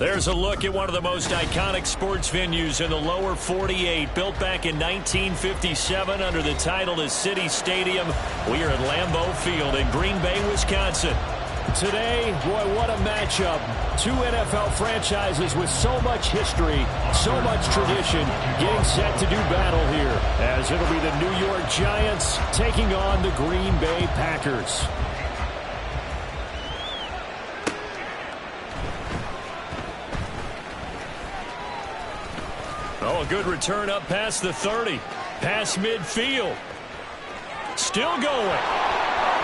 There's a look at one of the most iconic sports venues in the lower 48, built back in 1957 under the title of City Stadium. We are at Lambeau Field in Green Bay, Wisconsin. Today, boy, what a matchup. Two NFL franchises with so much history, so much tradition, getting set to do battle here, as it'll be the New York Giants taking on the Green Bay Packers. Oh, a good return up past the 30. Past midfield. Still going.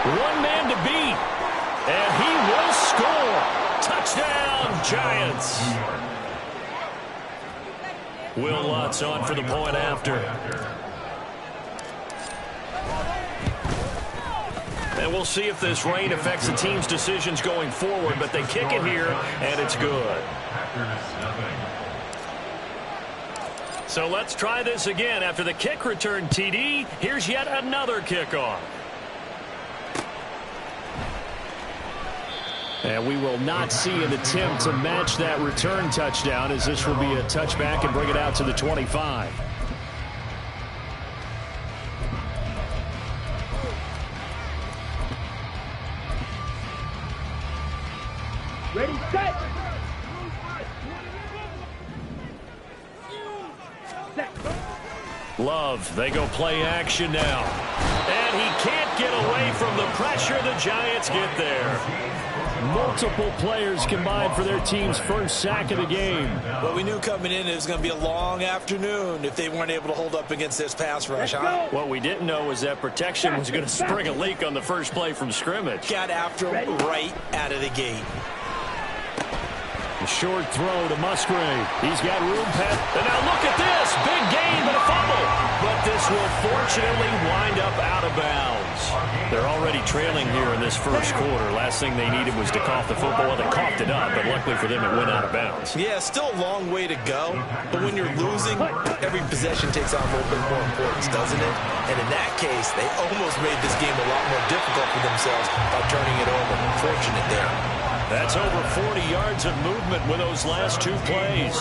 One man to beat. And he will score. Touchdown, Giants. Will Lutz on for the point after. And we'll see if this rain affects the team's decisions going forward, but they kick it here, and it's good. So let's try this again. After the kick return TD, here's yet another kickoff. And we will not see an attempt to match that return touchdown, as this will be a touchback and bring it out to the 25. Ready, set. Love, they go play action now. And he can't get away from the pressure. The Giants get there. Multiple players combined for their team's first sack of the game. Well, we knew coming in it was going to be a long afternoon if they weren't able to hold up against this pass rush, huh? What we didn't know was that protection was going to spring a leak on the first play from scrimmage. Got after him right out of the gate. A short throw to Musgrave. He's got room past. And now look at this. Big gain, but a fumble. But this will fortunately wind up out of bounds. They're already trailing here in this first quarter. Last thing they needed was to cough the football. They coughed it up, but luckily for them, it went out of bounds. Yeah, still a long way to go. But when you're losing, every possession takes on a little bit more importance, doesn't it? And in that case, they almost made this game a lot more difficult for themselves by turning it over. Fortunate there. That's over 40 yards of movement with those last two plays.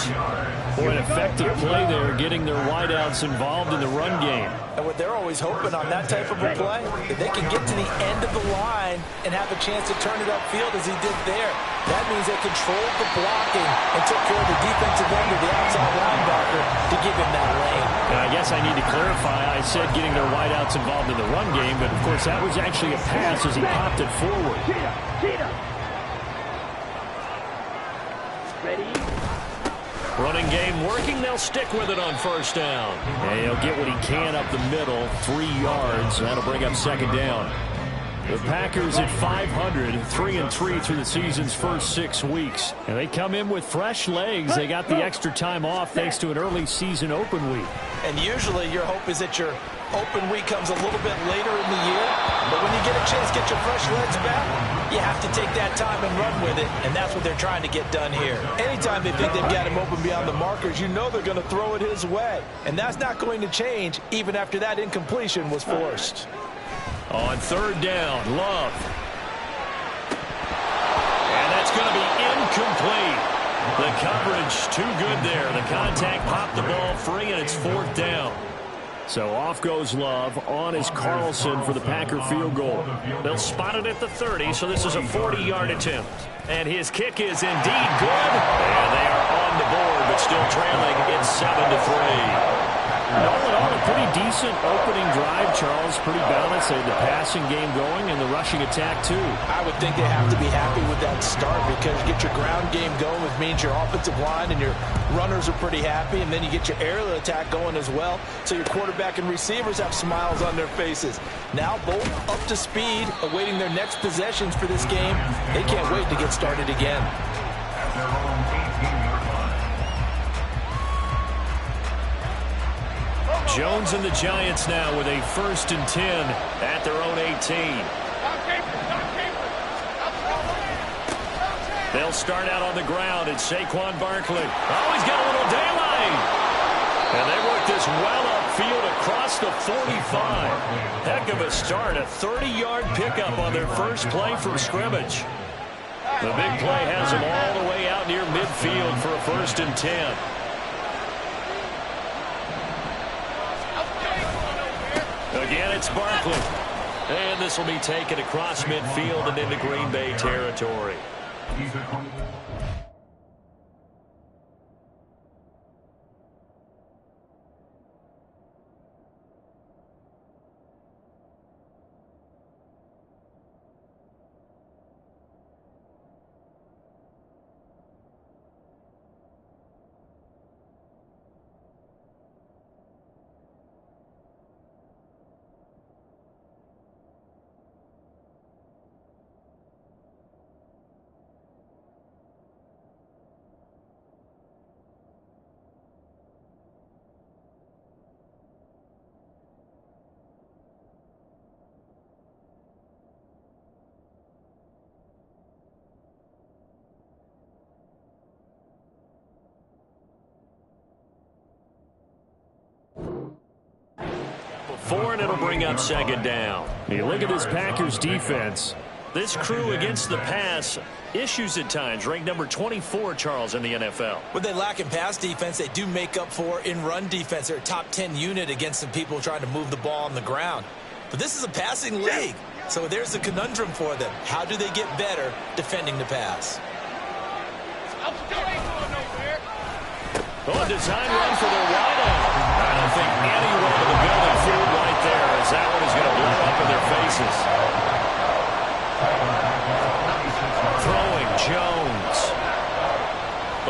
Boy, an effective play there, getting their wideouts involved in the run game. And what they're always hoping on that type of a play, if they can get to the end of the line and have a chance to turn it upfield as he did there, that means they controlled the blocking and took care of the defensive end of the outside linebacker to give him that lane. Now, I guess I need to clarify. I said getting their wideouts involved in the run game, but of course that was actually a pass as he popped it forward. Running game working. They'll stick with it on first down. And he'll get what he can up the middle, 3 yards. That'll bring up second down. The Packers at 500, 3-3 through the season's first 6 weeks. And they come in with fresh legs. They got the extra time off thanks to an early season open week. And usually your hope is that your open week comes a little bit later in the year. But when you get a chance to get your fresh legs back, you have to take that time and run with it. And that's what they're trying to get done here. Anytime they think they've got him open beyond the markers, you know they're going to throw it his way. And that's not going to change even after that incompletion was forced. On third down, Love. And that's going to be incomplete. The coverage too good there. The contact popped the ball free, and it's fourth down. So off goes Love. On is Carlson for the Packer field goal. They'll spot it at the 30, so this is a 40-yard attempt. And his kick is indeed good. And they are on the board, but still trailing. It's 7-3. All in all, a pretty decent opening drive, Charles. Pretty balanced. They had the passing game going and the rushing attack, too. I would think they have to be happy with that start because you get your ground game going, which means your offensive line and your runners are pretty happy, and then you get your aerial attack going as well, so your quarterback and receivers have smiles on their faces. Now both up to speed, awaiting their next possessions for this game. They can't wait to get started again. Jones and the Giants now with a 1st and 10 at their own 18. They'll start out on the ground. It's Saquon Barkley. Oh, he's got a little daylight. And they work this well upfield across the 45. Heck of a start. A 30-yard pickup on their first play from scrimmage. The big play has him all the way out near midfield for a 1st and 10. Again, it's Barkley. And this will be taken across midfield and into Green Bay territory. And it'll bring up 2nd down. You look at this Packers defense. This crew against the pass, issues at times. Ranked number 24, Charles, in the NFL. What they lack in pass defense, they do make up for in run defense. They're a top 10 unit against some people trying to move the ball on the ground. But this is a passing league, so there's a conundrum for them. How do they get better defending the pass? Oh, design run for their wideout. I don't think anyone in the building fooled right there, as that one is going to blow up in their faces. Throwing Jones.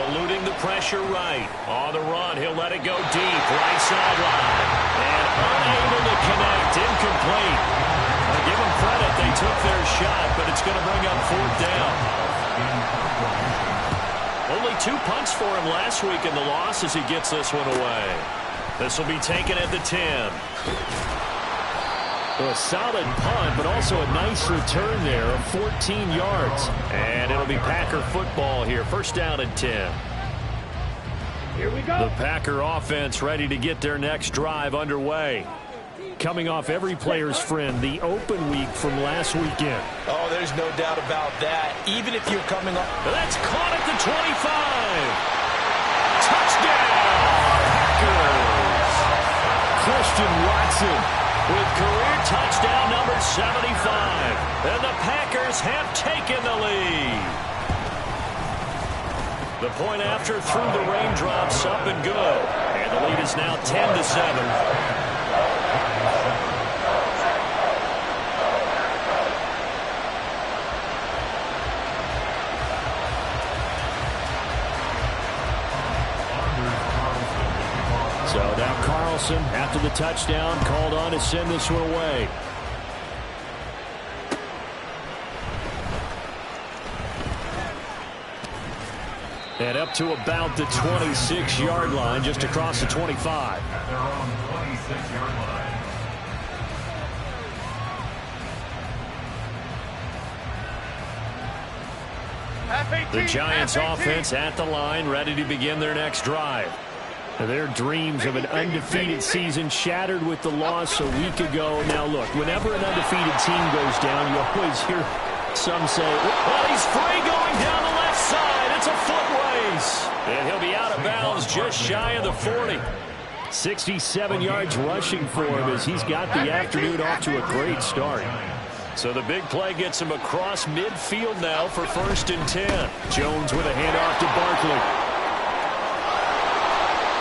Eluding the pressure right. On the run, he'll let it go deep. Right sideline. And unable to connect. Incomplete. I give them credit. They took their shot, but it's going to bring up 4th down. Only 2 punts for him last week in the loss as he gets this one away. This will be taken at the 10. A solid punt, but also a nice return there of 14 yards. And it'll be Packer football here. 1st down and 10. Here we go. The Packer offense ready to get their next drive underway. Coming off every player's friend, the open week from last weekend. Oh, there's no doubt about that. Even if you're coming up. That's caught at the 25. Touchdown, Packers. Christian Watson with career touchdown number 75. And the Packers have taken the lead. The point after through the raindrops, up and good. And the lead is now 10-7. So now Carlson, after the touchdown, called on to send this one away. And up to about the 26-yard line, just across the 25. They're on the 26-yard line. The Giants offense at the line, ready to begin their next drive. Their dreams of an undefeated season shattered with the loss a week ago. Now, look, whenever an undefeated team goes down, you always hear some say, well, he's free going down the left side. It's a foot race. And he'll be out of bounds just shy of the 40. 67 yards rushing for him as he's got the afternoon off to a great start. So the big play gets him across midfield now for 1st and 10. Jones with a handoff to Barkley.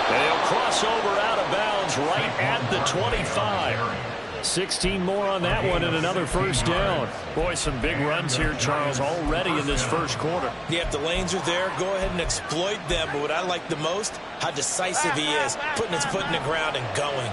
And he'll cross over out of bounds right at the 25. 16 more on that one and another 1st down. Boy, some big runs here, Charles, already in this 1st quarter. Yeah, if the lanes are there, go ahead and exploit them. But what I like the most, how decisive he is, putting his foot in the ground and going.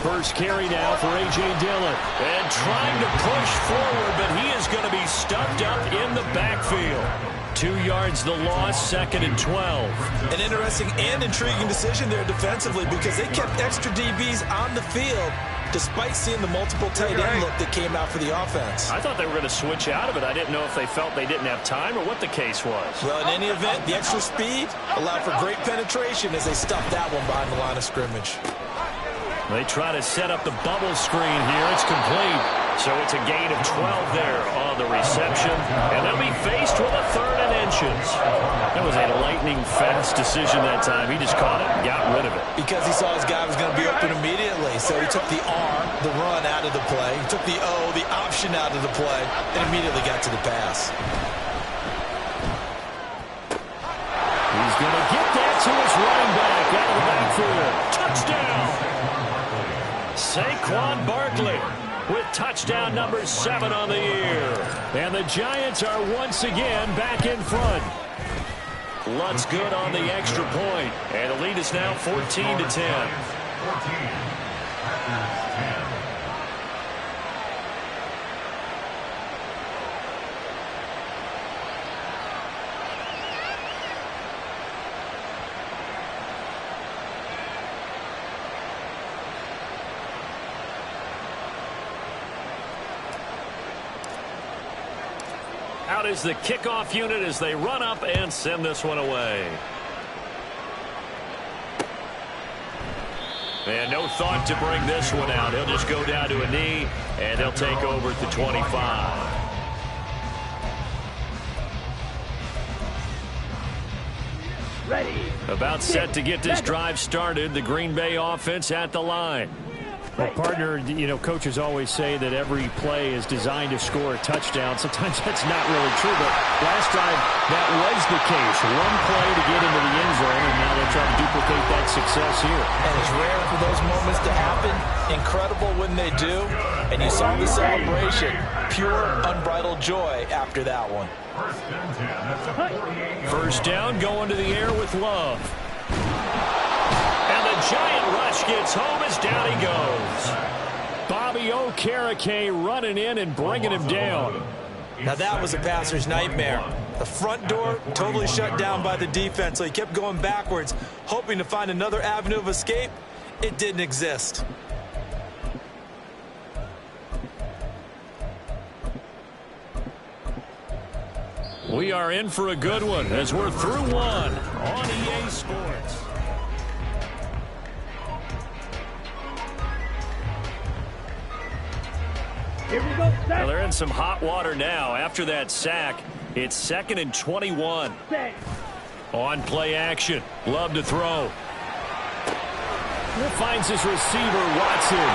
First carry now for A.J. Dillon. And trying to push forward, but he is going to be stuffed up in the backfield. 2 yards the loss, 2nd and 12. An interesting and intriguing decision there defensively because they kept extra DBs on the field despite seeing the multiple tight end look that came out for the offense. I thought they were going to switch out of it. I didn't know if they felt they didn't have time or what the case was. Well, in any event, the extra speed allowed for great penetration as they stuffed that one behind the line of scrimmage. They try to set up the bubble screen here. It's complete. So it's a gain of 12 there on the reception. And they'll be faced with a 3rd and inches. That was a lightning-fast decision that time. He just caught it and got rid of it. Because he saw his guy was going to be open immediately. So he took the R, the run, out of the play. He took the O, the option, out of the play, and immediately got to the pass. He's going to get that to his running back out of the backfield. Touchdown! Saquon Barkley with touchdown number 7 on the year. And the Giants are once again back in front. Lutt's good on the extra point. And the lead is now 14-10. Out is the kickoff unit as they run up and send this one away. And no thought to bring this one out. He'll just go down to a knee, and he'll take over at the 25. Ready. About set to get this drive started. The Green Bay offense at the line. Well, partner, you know, coaches always say that every play is designed to score a touchdown. Sometimes that's not really true, but last time that was the case. One play to get into the end zone, and now they're trying to duplicate that success here. And it's rare for those moments to happen. Incredible when they do. And you saw the celebration. Pure, unbridled joy after that one. First down, going to the air with Love. And the giant rush gets home as down he goes. Bobby Okereke running in and bringing him down. Now that was a passer's nightmare. The front door totally shut down by the defense, so he kept going backwards, hoping to find another avenue of escape. It didn't exist. We are in for a good one as we're through one on EA Sports. Here we go. Well, they're in some hot water now. After that sack, it's 2nd and 21. Set. On play action. Love to throw. Finds his receiver, Watson.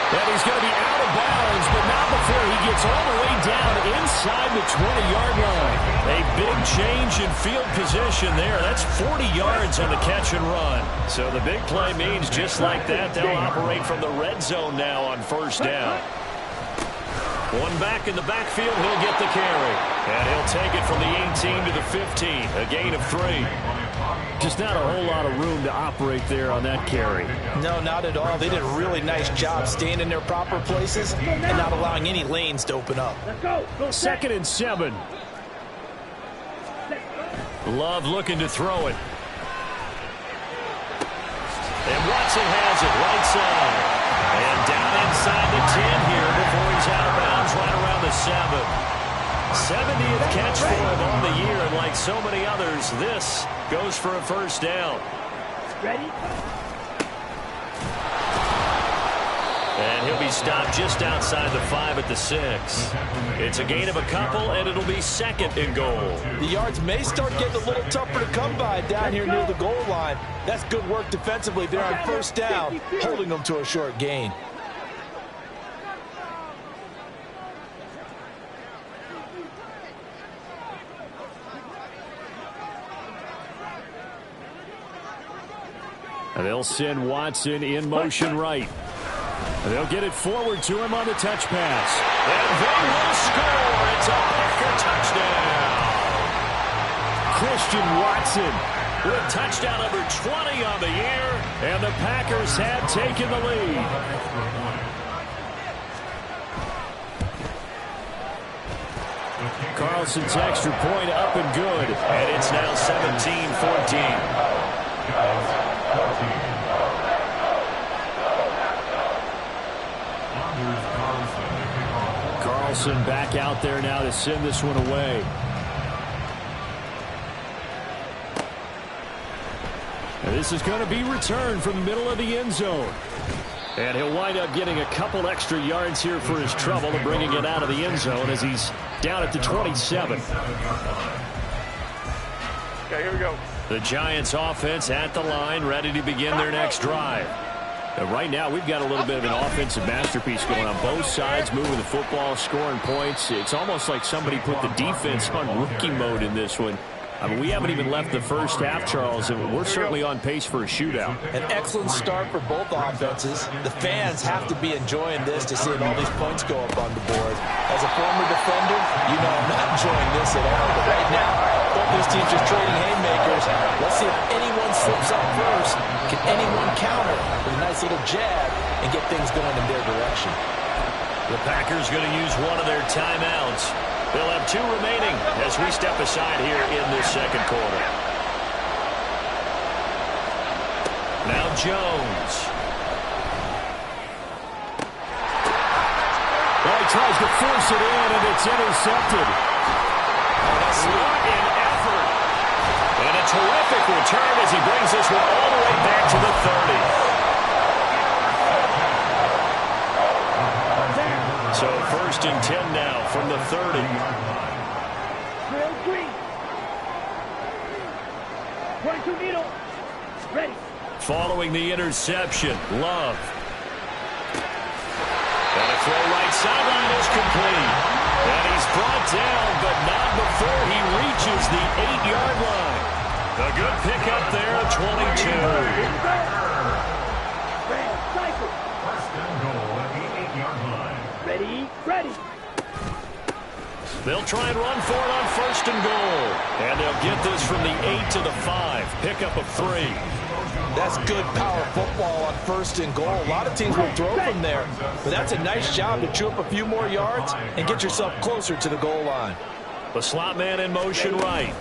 And he's going to be out of bounds, but not before he gets all the way down inside the 20-yard line. A big change in field position there. That's 40 yards on the catch and run. So the big play means just like that, they'll operate from the red zone now on first down. One back in the backfield, he'll get the carry. And he'll take it from the 18 to the 15, a gain of 3. Just not a whole lot of room to operate there on that carry. No, not at all. They did a really nice job staying in their proper places and not allowing any lanes to open up. Let's go. Go 2nd and 7. Love looking to throw it. And Watson has it right side. And down inside the 10 here before he's out of bounds right around the 7. 70th catch for him on the year, and like so many others, this goes for a first down. Ready? And he'll be stopped just outside the 5 at the 6. It's a gain of a couple, and it'll be 2nd and goal. The yards may start getting a little tougher to come by down here near the goal line. That's good work defensively there on first down, holding them to a short gain. And they'll send Watson in motion right. And they'll get it forward to him on the touch pass. And they will score. It's a Packer touchdown. Christian Watson with touchdown number 20 on the year. And the Packers have taken the lead. Carlson's extra point up and good. And it's now 17-14. Carlson back out there now to send this one away. And this is going to be returned from the middle of the end zone. And he'll wind up getting a couple extra yards here for his trouble and bringing it out of the end zone as he's down at the 27. Okay, here we go. The Giants offense at the line, ready to begin their next drive. And right now, we've got a little bit of an offensive masterpiece going on both sides, moving the football, scoring points. It's almost like somebody put the defense on rookie mode in this one. I mean, we haven't even left the first half, Charles, and we're certainly on pace for a shootout. An excellent start for both offenses. The fans have to be enjoying this to see all these points go up on the board. As a former defender, you know I'm not enjoying this at all. But right now, both these teams are trading haymakers. Let's see if anyone slips up first. Can anyone counter with a nice little jab and get things going in their direction? The Packers going to use one of their timeouts. They'll have 2 remaining as we step aside here in this second quarter. Now Jones. Well, he tries to force it in, and it's intercepted. What an effort. And a terrific return as he brings this one all the way back to the 30. So 1st and 10 now from the 30. Drill green. 22 needle. Ready. Following the interception, Love. And a throw right sideline is complete. And he's brought down, but not before he reaches the 8-yard line. A good pickup there at 22. Red cycle. First and goal at the 8-yard line. Ready, ready. They'll try and run for it on 1st and goal. And they'll get this from the 8 to the 5. Pickup of 3. That's good power football on 1st and goal. A lot of teams will throw from there, but that's a nice job to chew up a few more yards and get yourself closer to the goal line. The slot man in motion right.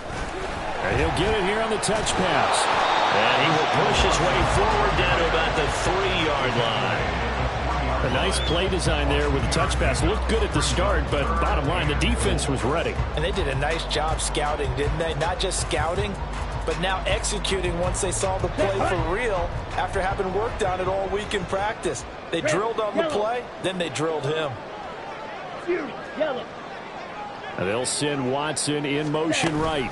And he'll get it here on the touch pass. And he will push his way forward down to about the 3-yard line. A nice play design there with the touch pass. Looked good at the start, but bottom line, the defense was ready. And they did a nice job scouting, didn't they? Not just scouting, but now executing once they saw the play for real after having worked on it all week in practice. They drilled on the play, then they drilled him. Yellow. And they'll send Watson in motion right.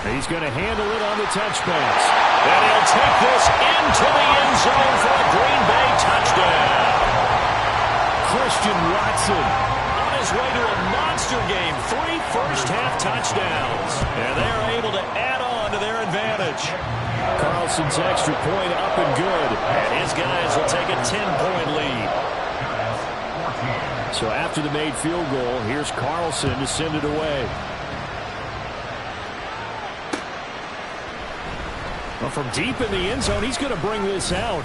He's going to handle it on the touch pass. And he'll take this into the end zone for a Green Bay touchdown. Christian Watson on his way to a monster game. 3 first-half touchdowns. And they are able to add on to their advantage. Carlson's extra point up and good. And his guys will take a 10-point lead. So after the made field goal, here's Carlson to send it away. Well, from deep in the end zone, he's going to bring this out.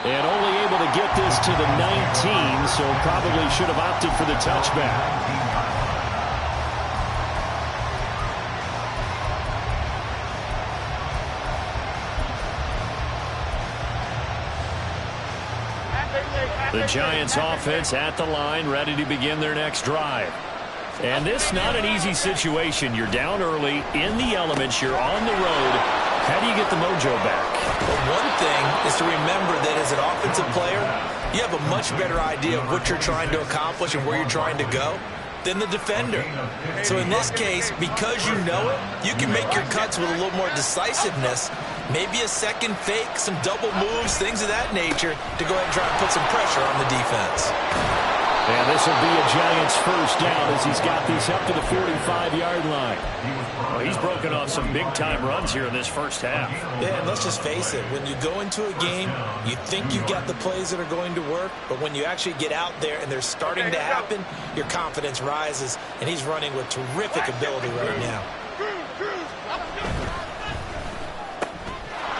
And only able to get this to the 19, so probably should have opted for the touchback. The Giants offense at the line, ready to begin their next drive. And this not an easy situation. You're down early, in the elements, you're on the road. How do you get the mojo back? Well, one thing is to remember that as an offensive player, you have a much better idea of what you're trying to accomplish and where you're trying to go than the defender. So in this case, because you know it, you can make your cuts with a little more decisiveness. Maybe a second fake, some double moves, things of that nature to go ahead and try and put some pressure on the defense. And this will be a Giants first down as he's got this up to the 45-yard line. Well, he's broken off some big-time runs here in this first half. Yeah, and let's just face it. When you go into a game, you think you've got the plays that are going to work, but when you actually get out there and they're starting to happen, your confidence rises, and he's running with terrific ability right now.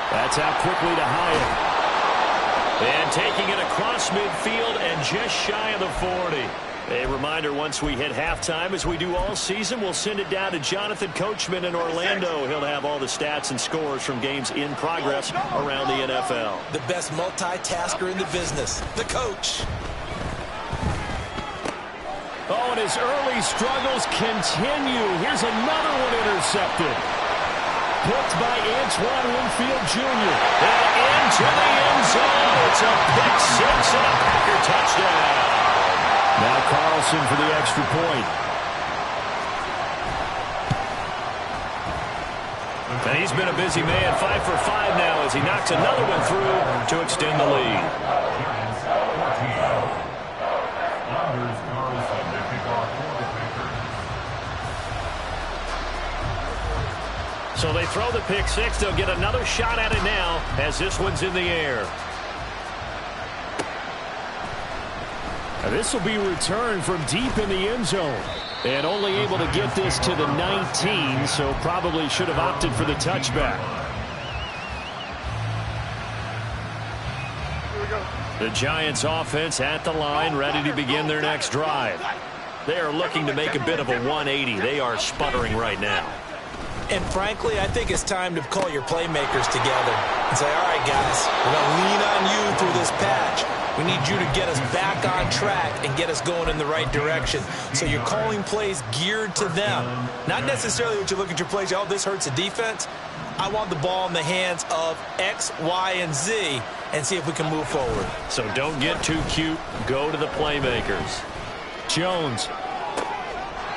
That's out quickly to Hyatt. And taking it across midfield and just shy of the 40. A reminder, once we hit halftime, as we do all season, we'll send it down to Jonathan Coachman in Orlando. He'll have all the stats and scores from games in progress around the NFL. The best multitasker in the business, the coach. Oh, and his early struggles continue. Here's another one intercepted. picked by Antoine Winfield Jr. And into the end zone. It's a pick six and a Packer touchdown. Now Carlson for the extra point. And he's been a busy man, 5 for 5 now as he knocks another one through to extend the lead. So they throw the pick six. They'll get another shot at it now as this one's in the air. Now this will be returned from deep in the end zone. And only able to get this to the 19, so probably should have opted for the touchback. The Giants offense at the line, ready to begin their next drive. They are looking to make a bit of a 180. They are sputtering right now. And frankly, I think it's time to call your playmakers together and say, all right, guys, we're going to lean on you through this patch. We need you to get us back on track and get us going in the right direction. So you're calling plays geared to them. Not necessarily what you look at your plays, oh, this hurts the defense. I want the ball in the hands of X, Y, and Z and see if we can move forward. So don't get too cute. Go to the playmakers. Jones.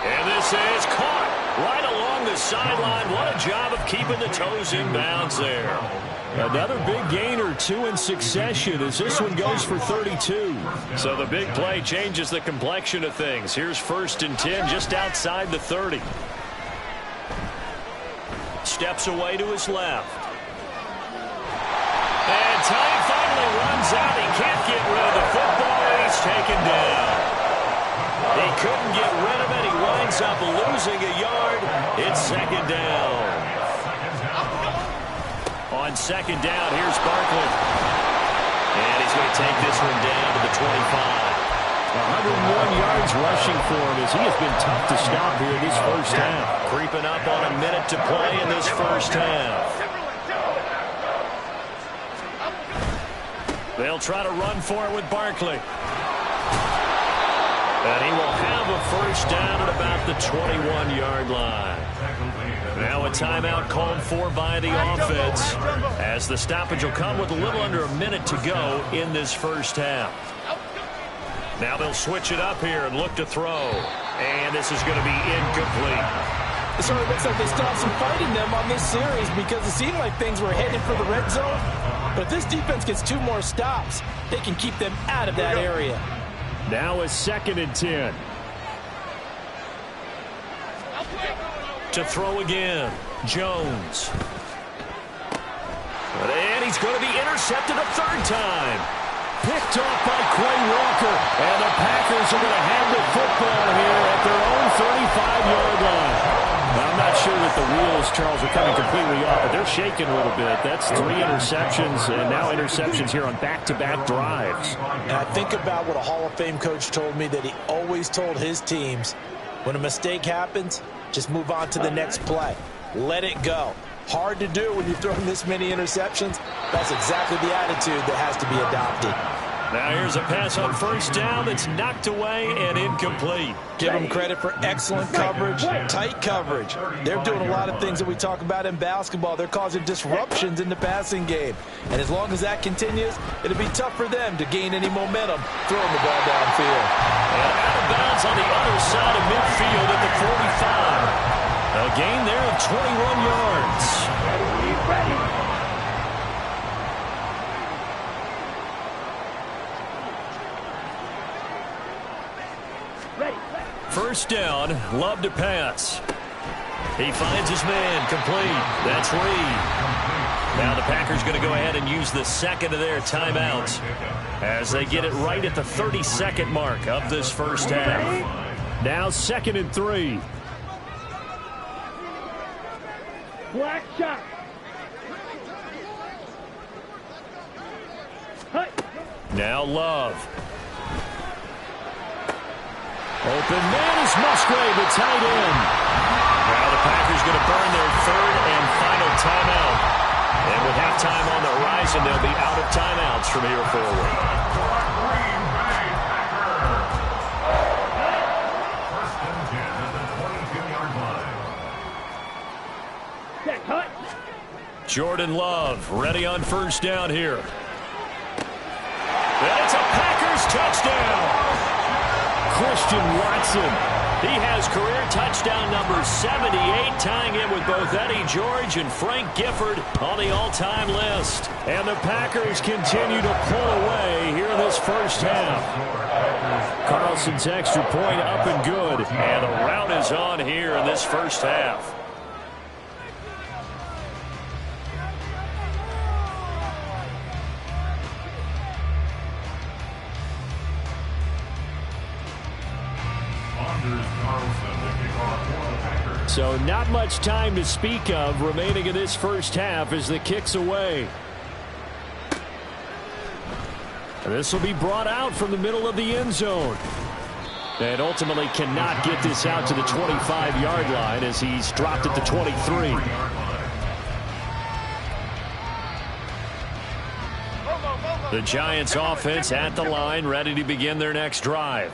And this is caught right along the sideline. What a job of keeping the toes in bounds there. Another big gain or two in succession as this one goes for 32. So the big play changes the complexion of things. Here's 1st and 10 just outside the 30. Steps away to his left. And time finally runs out. He can't get rid of the football. He's taken down. He couldn't get rid of it. He winds up losing a yard. It's 2nd down. On 2nd down, here's Barkley. And he's going to take this one down to the 25. 101 yards rushing for him as he has been tough to stop here this first half. Creeping up on a minute to play in this first half. They'll try to run for it with Barkley. And he will have a first down at about the 21-yard line. Now a timeout called for by the offense as the stoppage will come with a little under a minute to go in this first half. Now they'll switch it up here and look to throw. And this is going to be incomplete. It sort of looks like they stopped some fighting them on this series because it seemed like things were headed for the red zone. But if this defense gets 2 more stops, they can keep them out of that area. Now a 2nd and 10. To throw again, Jones. And he's going to be intercepted a 3rd time. Picked off by Quay Walker. And the Packers are going to have the football here at their own 35-yard line. Now, I'm not sure that the wheels, Charles, are coming completely off, but they're shaking a little bit. That's 3 interceptions, and now interceptions here on back-to-back drives. And I think about what a Hall of Fame coach told me that he always told his teams, when a mistake happens, just move on to the next play. Let it go. Hard to do when you're throwing this many interceptions. That's exactly the attitude that has to be adopted. Now here's a pass on 1st down that's knocked away and incomplete. Give them credit for excellent coverage, tight coverage. They're doing a lot of things that we talk about in basketball. They're causing disruptions in the passing game. And as long as that continues, it'll be tough for them to gain any momentum throwing the ball downfield. And out of bounds on the other side of midfield at the 45. A gain there of 21 yards. Ready. First down, Love to pass. He finds his man, complete. That's Reed. Now the Packers going to go ahead and use the 2nd of their timeouts as they get it right at the 32nd mark of this first half. Now 2nd and 3. Black shot. Now Love. Open man is Musgrave, the tight end. Now the Packers going to burn their 3rd and final timeout. And with halftime on the horizon, they'll be out of timeouts from here forward. Set, cut. Jordan Love ready on first down here. And it's a Packers touchdown. Christian Watson. He has career touchdown number 78, tying in with both Eddie George and Frank Gifford on the all-time list. And the Packers continue to pull away here in this first half. Carlson's extra point up and good. And the rout is on here in this first half. So not much time to speak of remaining in this first half as the kick's away. And this will be brought out from the middle of the end zone. And ultimately cannot get this out to the 25-yard line as he's dropped at the 23. The Giants offense at the line, ready to begin their next drive.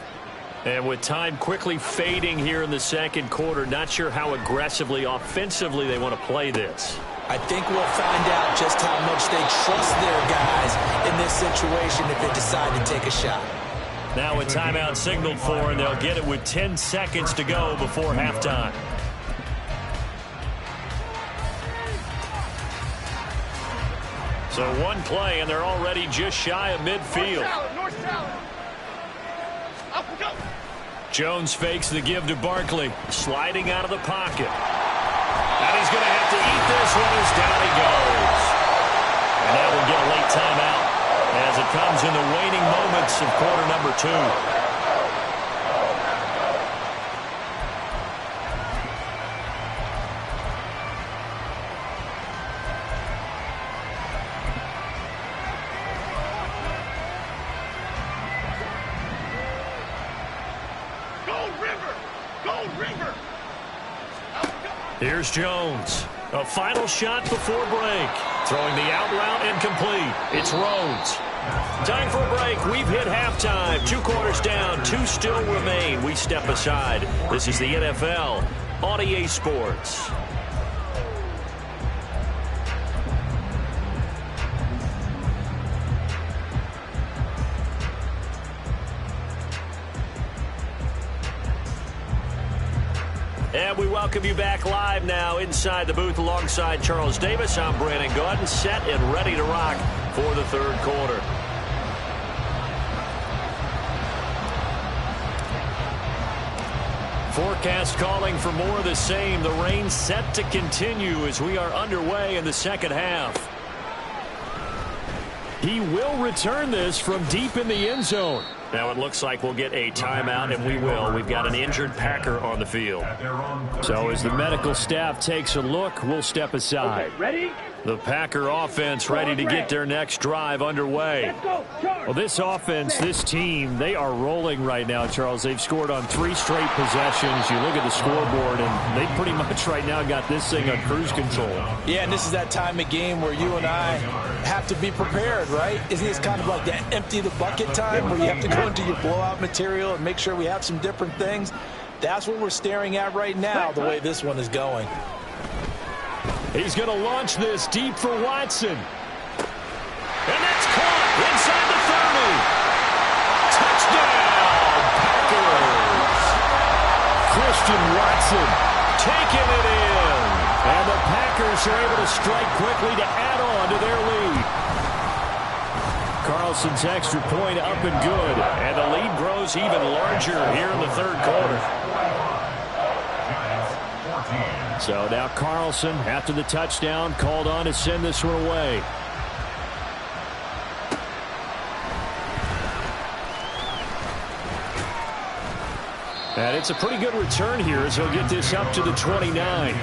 And with time quickly fading here in the second quarter, not sure how aggressively, offensively they want to play this. I think we'll find out just how much they trust their guys in this situation if they decide to take a shot. Now a timeout signaled for, and they'll get it with 10 seconds to go before halftime. So one play, and they're already just shy of midfield. North Salad. Up we go. Jones fakes the give to Barkley, sliding out of the pocket. And he's going to have to eat this one as down he goes. And now we'll get a late timeout as it comes in the waning moments of quarter number 2. Here's Jones. A final shot before break. Throwing the out route incomplete. It's Rhodes. Time for a break. We've hit halftime. 2 quarters down. 2 still remain. We step aside. This is the NFL on EA Sports. And we welcome you back live now inside the booth alongside Charles Davis. I'm Brandon Gaudin, set and ready to rock for the third quarter. Forecast calling for more of the same. The rain set to continue as we are underway in the second half. He will return this from deep in the end zone. Now it looks like we'll get a timeout, and we will. We've got an injured Packer on the field. So as the medical staff takes a look, we'll step aside. Okay, ready? The Packer offense ready to get their next drive underway. Let's go, Charles. Well, this offense, this team, they are rolling right now, Charles. They've scored on 3 straight possessions. You look at the scoreboard, and they pretty much right now got this thing on cruise control. Yeah, and this is that time of game where you and I have to be prepared, right? Isn't this kind of like that empty the bucket time where you have to go into your blowout material and make sure we have some different things? That's what we're staring at right now, the way this one is going. He's going to launch this deep for Watson. And that's caught inside the 30. Touchdown, Packers. Christian Watson taking it in. And the Packers are able to strike quickly to add on to their lead. Carlson's extra point up and good. And the lead grows even larger here in the third quarter. So now Carlson, after the touchdown, called on to send this one away. And it's a pretty good return here as he'll get this up to the 29.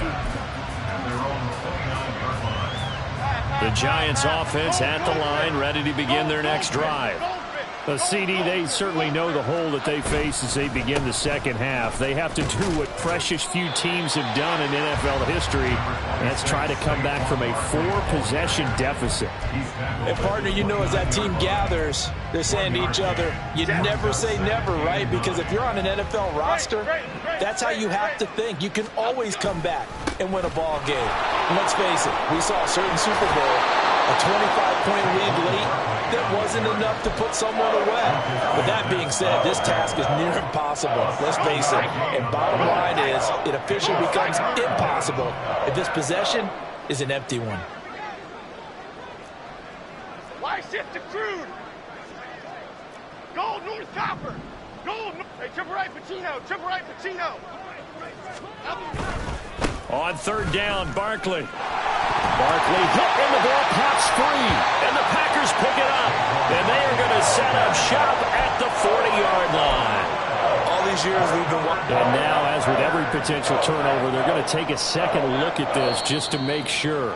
The Giants offense at the line, ready to begin their next drive. CD, they certainly know the hole that they face as they begin the second half. They have to do what precious few teams have done in NFL history, and that's try to come back from a 4-possession deficit. And partner, you know, as that team gathers, they're saying to each other, you never say never, right? Because if you're on an NFL roster, that's how you have to think. You can always come back. and win a ball game. And let's face it, we saw a certain Super Bowl, a 25-point lead late, that wasn't enough to put someone away. But that being said, this task is near impossible. Let's face it. And bottom line is, it officially becomes impossible if this possession is an empty one. Why shift to Crude? Gold, North Copper. Gold, hey, triple right, Pacino. Triple right, Pacino. On third down, Barkley. Barkley hit and the ball pops free. And the Packers pick it up. And they are going to set up shop at the 40-yard line. All these years we've been watching. And now, as with every potential turnover, they're going to take a second look at this just to make sure.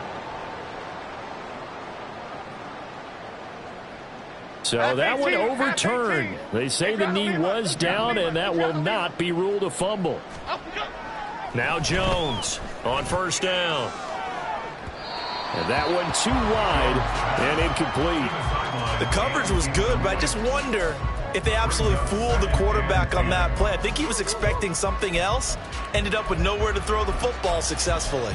So that one overturned. They say the knee was down, and that will not be ruled a fumble. Now Jones on first down. And that one too wide and incomplete. The coverage was good, but I just wonder if they absolutely fooled the quarterback on that play. I think he was expecting something else, ended up with nowhere to throw the football successfully.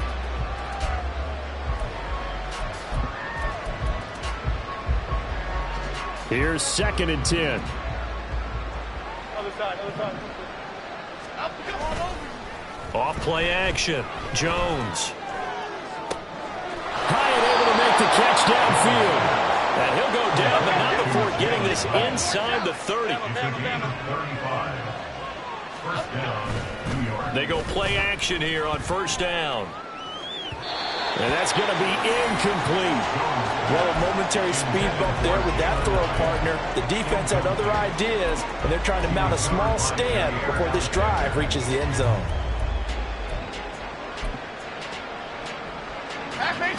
Here's 2nd and 10. Other side, other side. Off play action. Jones. High and able to make the catch downfield. And he'll go down, but not before getting this inside the 30. They go play action here on first down. And that's going to be incomplete. Well, a momentary speed bump there with that throw partner. The defense had other ideas, and they're trying to mount a small stand before this drive reaches the end zone.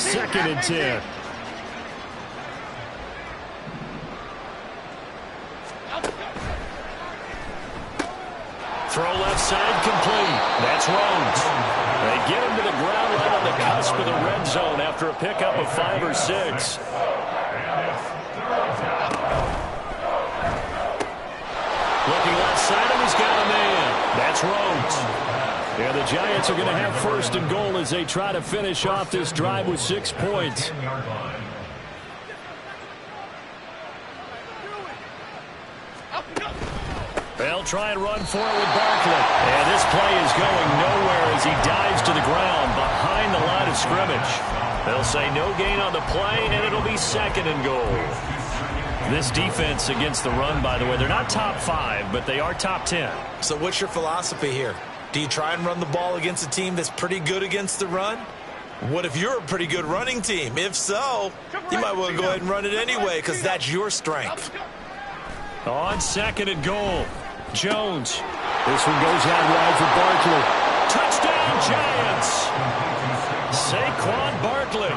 2nd and 10. Throw left side complete. That's Rhodes. They get him to the ground right on the cusp of the red zone after a pickup of 5 or 6. Looking left side, and he's got a man. That's Rhodes. Yeah, the Giants are going to have first and goal as they try to finish off this drive with 6 points. They'll try and run for it with Barkley. And this play is going nowhere as he dives to the ground behind the line of scrimmage. They'll say no gain on the play, and it'll be 2nd and goal. This defense against the run, by the way, they're not top 5, but they are top 10. So what's your philosophy here? Do you try and run the ball against a team that's pretty good against the run? What if you're a pretty good running team? If so, you might want to go ahead and run it anyway because that's your strength. On 2nd and goal, Jones. This one goes out wide for Barkley. Touchdown, Giants! Saquon Barkley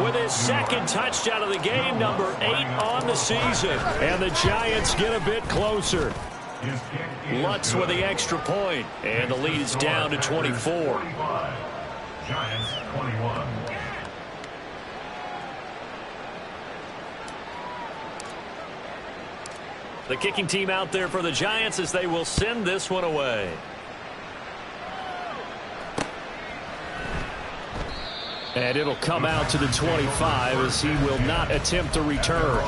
with his 2nd touchdown of the game, number 8 on the season. And the Giants get a bit closer. Lutz with the extra point, and the lead is down to 24. Giants 21. The kicking team out there for the Giants as they will send this one away. And it'll come out to the 25 as he will not attempt a return.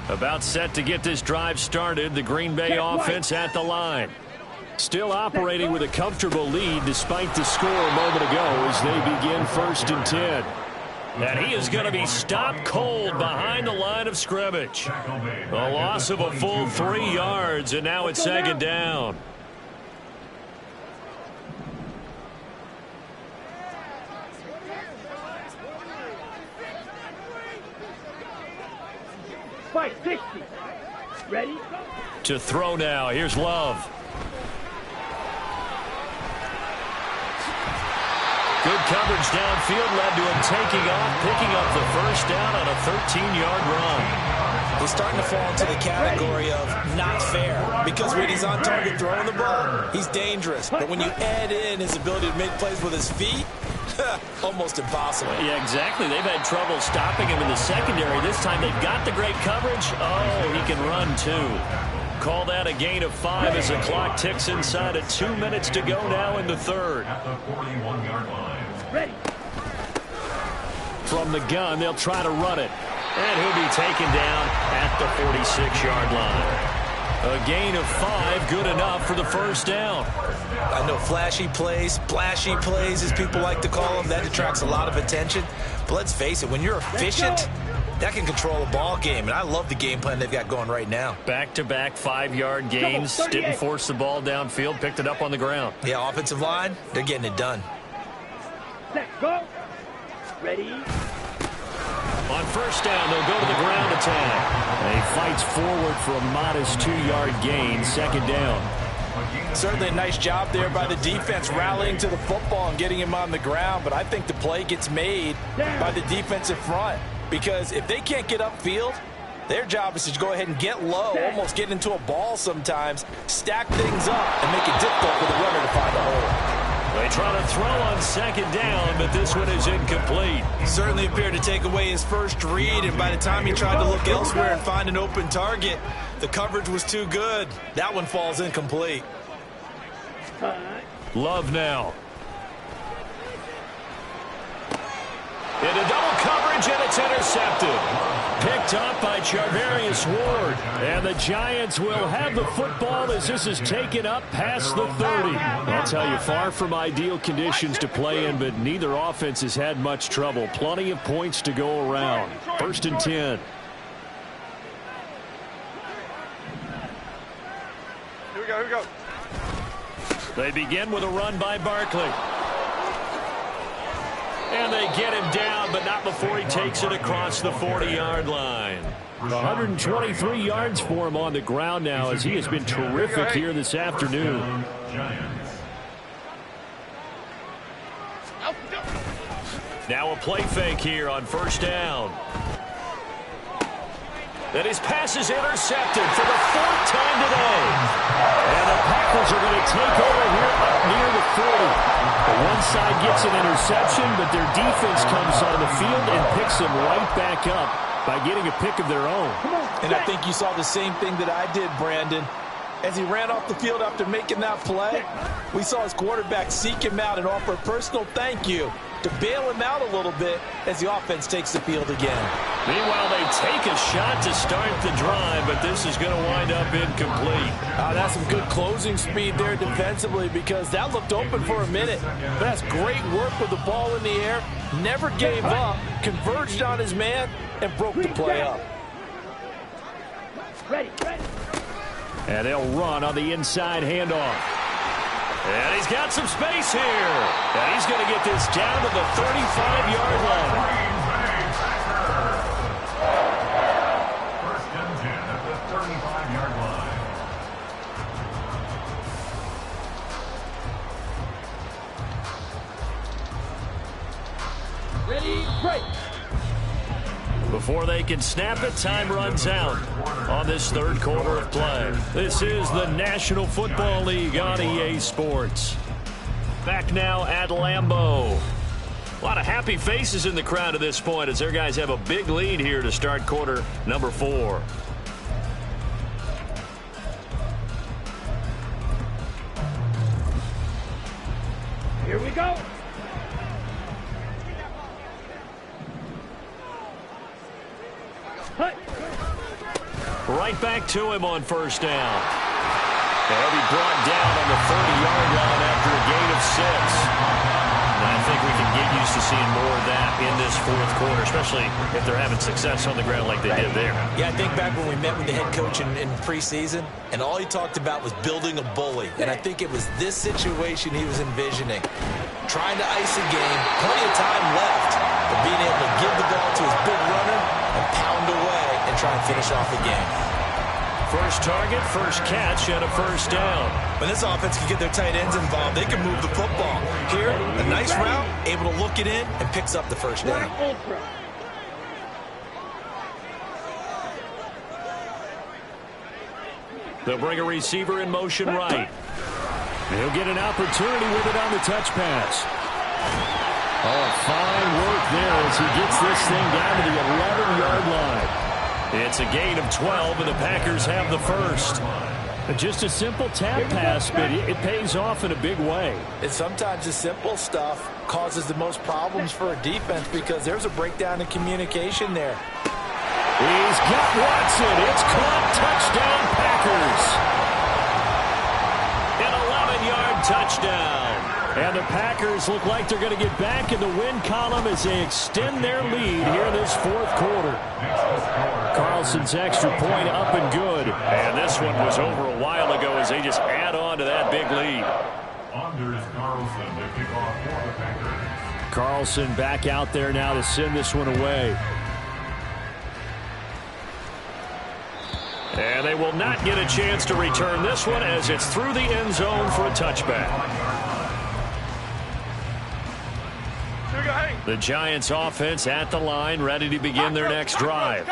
About set to get this drive started. The Green Bay offense at the line. Still operating with a comfortable lead despite the score a moment ago as they begin 1st and 10. And he is going to be stopped cold behind the line of scrimmage. A loss of a full 3 yards, and now it's 2nd down. Fight 60. Ready? To throw now. Here's Love. Good coverage downfield led to him taking off, picking up the first down on a 13-yard run. He's starting to fall into the category of not fair because when he's on target throwing the ball, he's dangerous. But when you add in his ability to make plays with his feet, Almost impossible. Yeah, exactly. They've had trouble stopping him in the secondary. This time they've got the great coverage. Oh, he can run too. Call that a gain of 5 as the clock ticks inside of 2 minutes to go now in the third. At the 41-yard line. Ready. From the gun, they'll try to run it. And he'll be taken down at the 46-yard line. A gain of 5, good enough for the first down. I know flashy plays, splashy plays, as people like to call them, that attracts a lot of attention. But let's face it, when you're efficient, that can control a ball game. And I love the game plan they've got going right now. Back-to-back 5-yard gains. Didn't force the ball downfield, picked it up on the ground. Yeah, offensive line, they're getting it done. Let's go. Ready. On first down, they'll go to the ground attack. And he fights forward for a modest 2-yard gain, second down. Certainly a nice job there by the defense rallying to the football and getting him on the ground. But I think the play gets made by the defensive front. Because if they can't get upfield, their job is to go ahead and get low, almost get into a ball sometimes, stack things up, and make it difficult for the runner to find a hole. They try to throw on second down, but this one is incomplete. Certainly appeared to take away his first read, and by the time he tried to look elsewhere and find an open target, the coverage was too good. That one falls incomplete. Love now. Into double coverage, and it's intercepted. Picked up by Charvarius Ward. And the Giants will have the football as this is taken up past the 30. I'll tell you, far from ideal conditions to play in, but neither offense has had much trouble. Plenty of points to go around. First and 10. Here we go, here we go. They begin with a run by Barkley. And they get him down, but not before he takes it across the 40-yard line. 123 yards for him on the ground now as he has been terrific here this afternoon. Now a play fake here on first down. And his pass is intercepted for the 4th time today. And the Packers are going to take over here up near the 40. The one side gets an interception, but their defense comes on the field and picks them right back up by getting a pick of their own. And I think you saw the same thing that I did, Brandon. As he ran off the field after making that play, we saw his quarterback seek him out and offer a personal thank you to bail him out a little bit as the offense takes the field again. Meanwhile, they take a shot to start the drive, but this is going to wind up incomplete. That's some good closing speed there defensively because that looked open for a minute. But that's great work with the ball in the air. Never gave up, converged on his man, and broke the play up. Ready, ready. And they'll run on the inside handoff. And he's got some space here. And he's going to get this down to the 35-yard line. First and 10 at the 35-yard line. Ready, break. Before they can snap it, time runs out on this third quarter of play. This is the National Football League on EA Sports. Back now at Lambeau. A lot of happy faces in the crowd at this point as their guys have a big lead here to start quarter number 4. Here we go. Right back to him on first down. They'll be brought down on the 30-yard line after a gain of 6. And I think we can get used to seeing more of that in this fourth quarter, especially if they're having success on the ground like they did there. Yeah, I think back when we met with the head coach in preseason, and all he talked about was building a bully. And I think it was this situation he was envisioning. Trying to ice a game, plenty of time left, but being able to give the ball to his big runner and pound away and try and finish off the game. First target, first catch, and a first down. When this offense can get their tight ends involved, they can move the football. Here, a nice route, able to look it in, and picks up the first down. They'll bring a receiver in motion right. He'll get an opportunity with it on the touch pass. Oh, fine work there as he gets this thing down to the 11-yard line. It's a gain of 12, and the Packers have the first. Just a simple tap pass, but it pays off in a big way. And sometimes the simple stuff causes the most problems for a defense because there's a breakdown in communication there. He's got Watson. It's caught. Touchdown, Packers. An 11-yard touchdown. And the Packers look like they're going to get back in the win column as they extend their lead here in this fourth quarter. Carlson's extra point up and good. And this one was over a while ago as they just add on to that big lead. Anders Carlson to kick off for the Packers. Carlson back out there now to send this one away. And they will not get a chance to return this one as it's through the end zone for a touchback. The Giants offense at the line, ready to begin their next drive.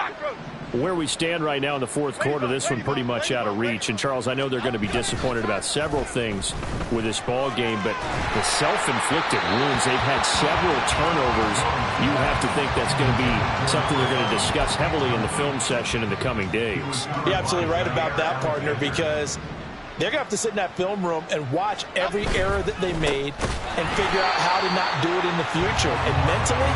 Where we stand right now in the fourth quarter, this one pretty much out of reach. And, Charles, I know they're going to be disappointed about several things with this ball game, but the self-inflicted wounds, they've had several turnovers. You have to think that's going to be something they're going to discuss heavily in the film session in the coming days. You're absolutely right about that, partner, because they're going to have to sit in that film room and watch every error that they made and figure out how to not do it in the future. And mentally,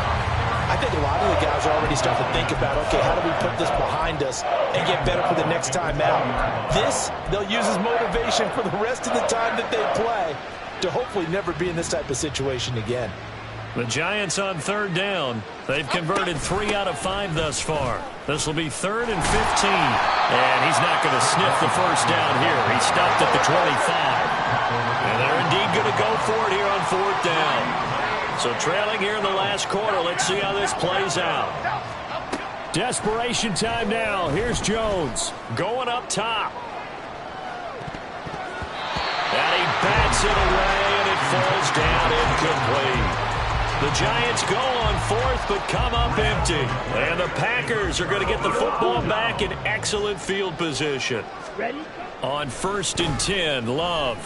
I think a lot of the guys are already starting to think about, okay, how do we put this behind us and get better for the next time out? This, they'll use as motivation for the rest of the time that they play to hopefully never be in this type of situation again. The Giants on third down. They've converted 3 out of 5 thus far. This will be 3rd and 15. And he's not going to sniff the first down here. He's stopped at the 25. And they're indeed going to go for it here on 4th down. So trailing here in the last quarter. Let's see how this plays out. Desperation time now. Here's Jones going up top. And he bats it away, and it falls down incomplete. The Giants go on 4th, but come up empty. And the Packers are going to get the football back in excellent field position. Ready? On 1st and 10, Love.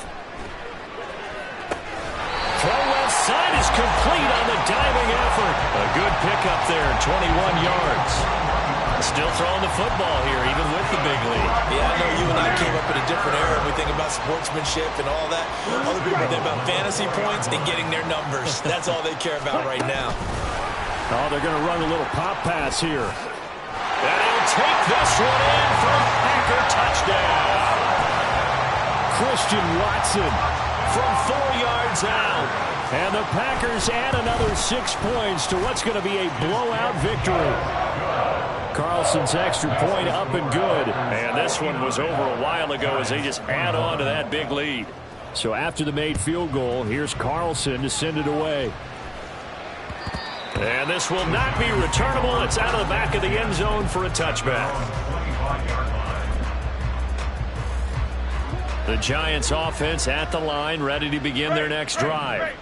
Throw left side is complete on the diving effort. A good pickup there, 21 yards. Still throwing the football here, even with the big lead. Yeah, I know you and I came up in a different era. We think about sportsmanship and all that. Other people think about fantasy points and getting their numbers. That's all they care about right now. Oh, they're going to run a little pop pass here. And he'll take this one in for a Packer touchdown. Christian Watson from 4 yards out. And the Packers add another 6 points to what's going to be a blowout victory. Carlson's extra point up and good. And this one was over a while ago as they just add on to that big lead. So after the made field goal, here's Carlson to send it away. And this will not be returnable. It's out of the back of the end zone for a touchback. The Giants offense at the line, ready to begin their next drive.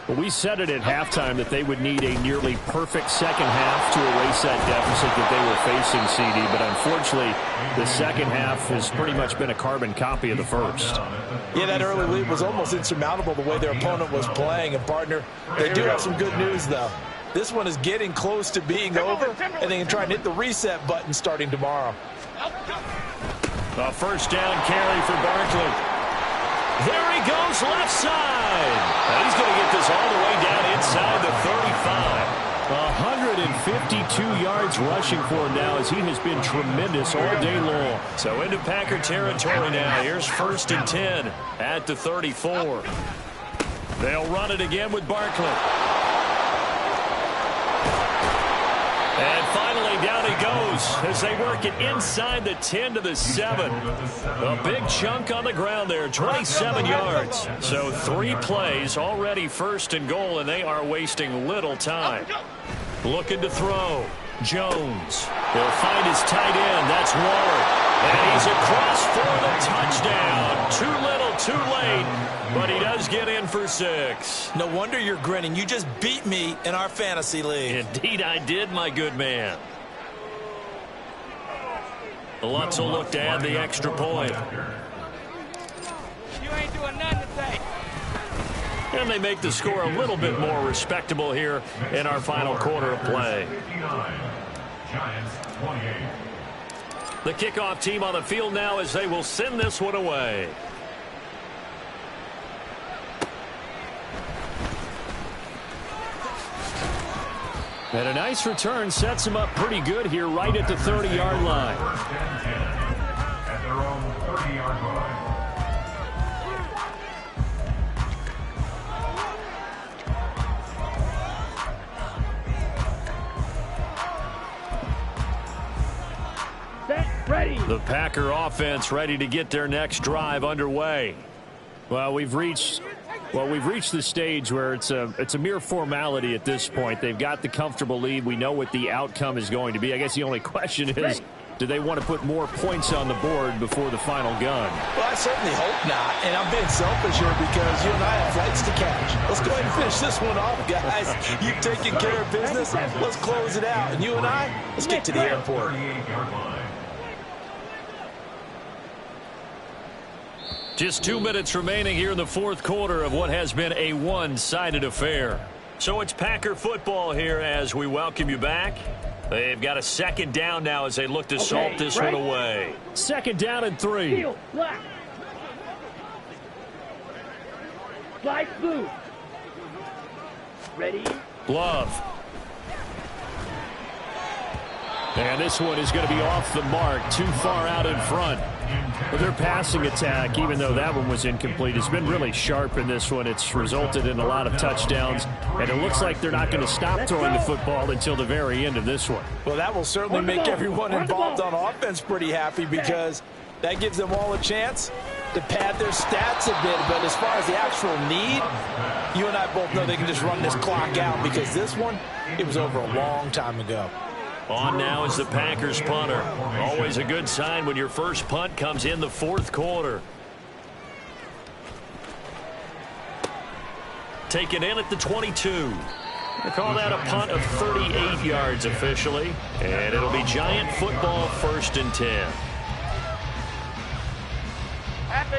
Well, we said it at halftime that they would need a nearly perfect second half to erase that deficit that they were facing, CD. But unfortunately, the second half has pretty much been a carbon copy of the first. Yeah, that early lead was almost insurmountable the way their opponent was playing. And, partner, they do have some good news, though. This one is getting close to being over, and they can try and hit the reset button starting tomorrow. A first down carry for Barkley. There he goes, left side. And he's going to get this all the way down inside the 35. 152 yards rushing for him now as he has been tremendous all day long. So into Packer territory now. Here's 1st and 10 at the 34. They'll run it again with Barkley. And finally, down he goes as they work it inside the 10 to the 7. A big chunk on the ground there, 27 yards. So 3 plays, already 1st and goal, and they are wasting little time. Looking to throw. Jones. He'll find his tight end. That's Waller. And he's across for the touchdown. Too little, too late. But he does get in for 6. No wonder you're grinning. You just beat me in our fantasy league. Indeed I did, my good man. Lutz will look to add the extra point. You ain't doing nothing today. And they make the score a little bit more respectable here in our final quarter of play. Giants 28. The kickoff team on the field now as they will send this one away. And a nice return sets them up pretty good here right at the 30-yard line. First and 10 at their own 30-yard line. Ready. The Packer offense ready to get their next drive underway. Well, we've reached the stage where it's a mere formality at this point. They've got the comfortable lead. We know what the outcome is going to be. I guess the only question is, do they want to put more points on the board before the final gun? Well, I certainly hope not. And I'm being selfish here because you and I have flights to catch. Let's go ahead and finish this one off, guys. You've taken care of business. Let's close it out. And you and I, let's get to the airport. 38-yard line. Just 2 minutes remaining here in the fourth quarter of what has been a one-sided affair. So it's Packer football here as we welcome you back. They've got a second down now as they look to salt this one away. Second down and 3. Field, black. Fly blue. Ready. Glove. And this one is going to be off the mark, too far out in front. But their passing attack, even though that one was incomplete, has been really sharp in this one. It's resulted in a lot of touchdowns, and it looks like they're not going to stop throwing the football until the very end of this one. Well, that will certainly make everyone involved on offense pretty happy because that gives them all a chance to pad their stats a bit. But as far as the actual need, you and I both know they can just run this clock out because this one, it was over a long time ago. On now is the Packers punter. Always a good sign when your first punt comes in the fourth quarter. Taken in at the 22. They call that a punt of 38 yards officially. And it'll be Giant football, 1st and 10.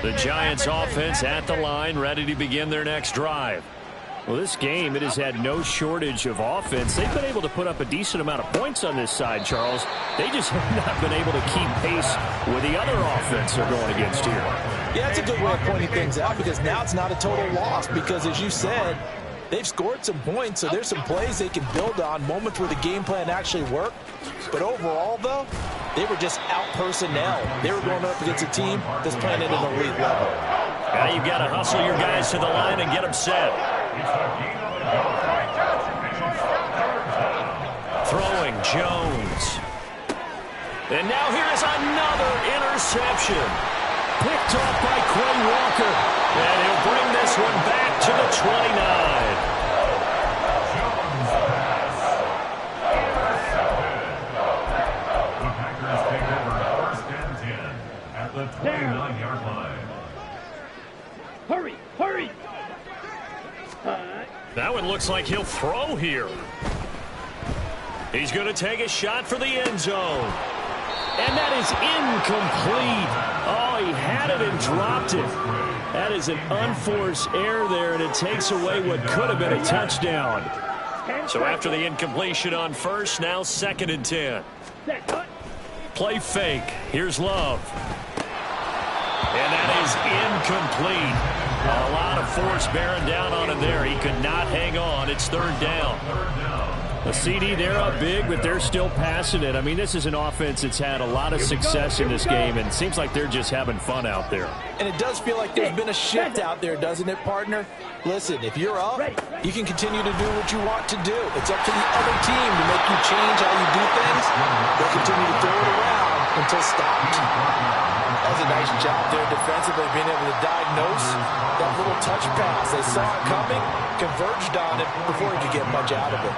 The Giants offense at the line, ready to begin their next drive. Well, this game, it has had no shortage of offense. They've been able to put up a decent amount of points on this side, Charles. They just have not been able to keep pace with the other offense they're going against here. Yeah, that's a good way of pointing things out because now it's not a total loss because, as you said, they've scored some points, so there's some plays they can build on, moments where the game plan actually worked. But overall, though, they were just out personnel. They were going up against a team that's playing at an elite level. Now you've got to hustle your guys to the line and get them set. Throwing Jones. And now here is another interception. Picked off by Quay Walker. And he'll bring this one back to the 29. The Packers take over 1st and 10 at the 29-yard line. Hurry, hurry. That one looks like he'll throw here. He's going to take a shot for the end zone. And that is incomplete. Oh, he had it and dropped it. That is an unforced error there, and it takes away what could have been a touchdown. So after the incompletion on first, now 2nd and 10. Play fake. Here's Love. And that is incomplete. A lot of force bearing down on him there. He could not hang on. It's 3rd down. The CD, they're up big, but they're still passing it. I mean, this is an offense that's had a lot of success in this game, and it seems like they're just having fun out there. And it does feel like there's been a shift out there, doesn't it, partner? Listen, if you're up, you can continue to do what you want to do. It's up to the other team to make you change how you do things. They'll continue to throw it around until stopped. That was a nice job there defensively, being able to diagnose that little touch pass. They saw it coming, converged on it before he could get much out of it.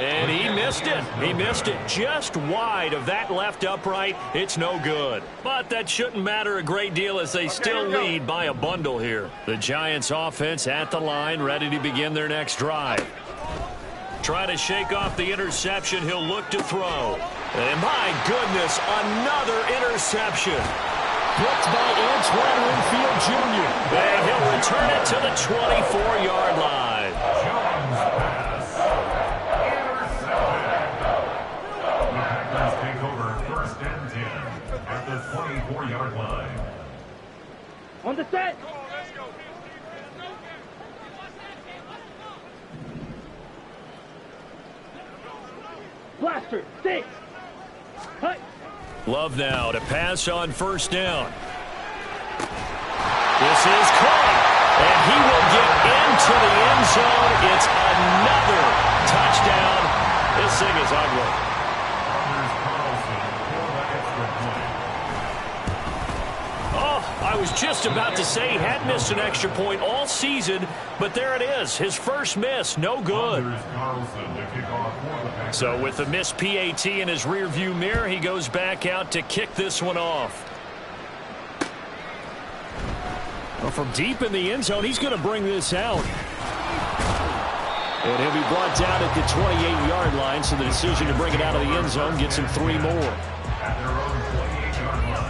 And he missed it. He missed it just wide of that left upright. It's no good. But that shouldn't matter a great deal as they still lead by a bundle here. The Giants offense at the line, ready to begin their next drive. trying to shake off the interception. He'll look to throw. And my goodness, another interception. Picked by Antoine Winfield Jr. And he'll return it to the 24-yard line. Jones pass. Intercepted. The Packers take over 1st and 10 at the 24-yard line. On the set. Blaster, 6. Cut. Love now to pass on 1st down. This is caught, and he will get into the end zone. It's another touchdown. This thing is ugly. Anders Carlson for the extra point. Oh, I was just about to say he had missed an extra point all season, but there it is. His first miss, no good. Anders Carlson to kick off for the Packers. So with the missed PAT in his rearview mirror, he goes back out to kick this one off. Well, from deep in the end zone, he's going to bring this out. And he'll be brought down at the 28-yard line, so the decision to bring it out of the end zone gets him 3 more. At their own 28-yard line.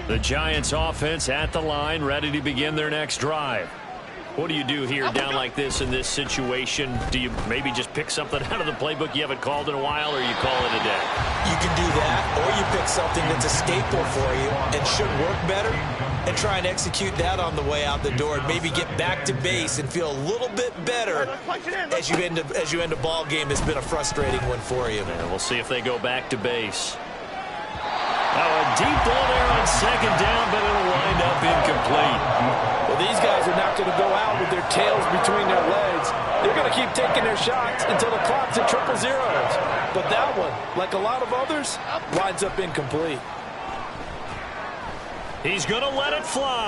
The Giants offense at the line, ready to begin their next drive. What do you do here down like this in this situation? Do you maybe just pick something out of the playbook you haven't called in a while, or you call it a day? You can do that, or you pick something that's a staple for you and should work better and try and execute that on the way out the door and maybe get back to base and feel a little bit better as you end a ball game that's been a frustrating one for you. And we'll see if they go back to base. Now a deep ball there on 2nd down, but it'll wind up incomplete. Well, these guys are not going to go out with their tails between their legs. They're going to keep taking their shots until the clock's at 000. But that one, like a lot of others, winds up incomplete. He's going to let it fly.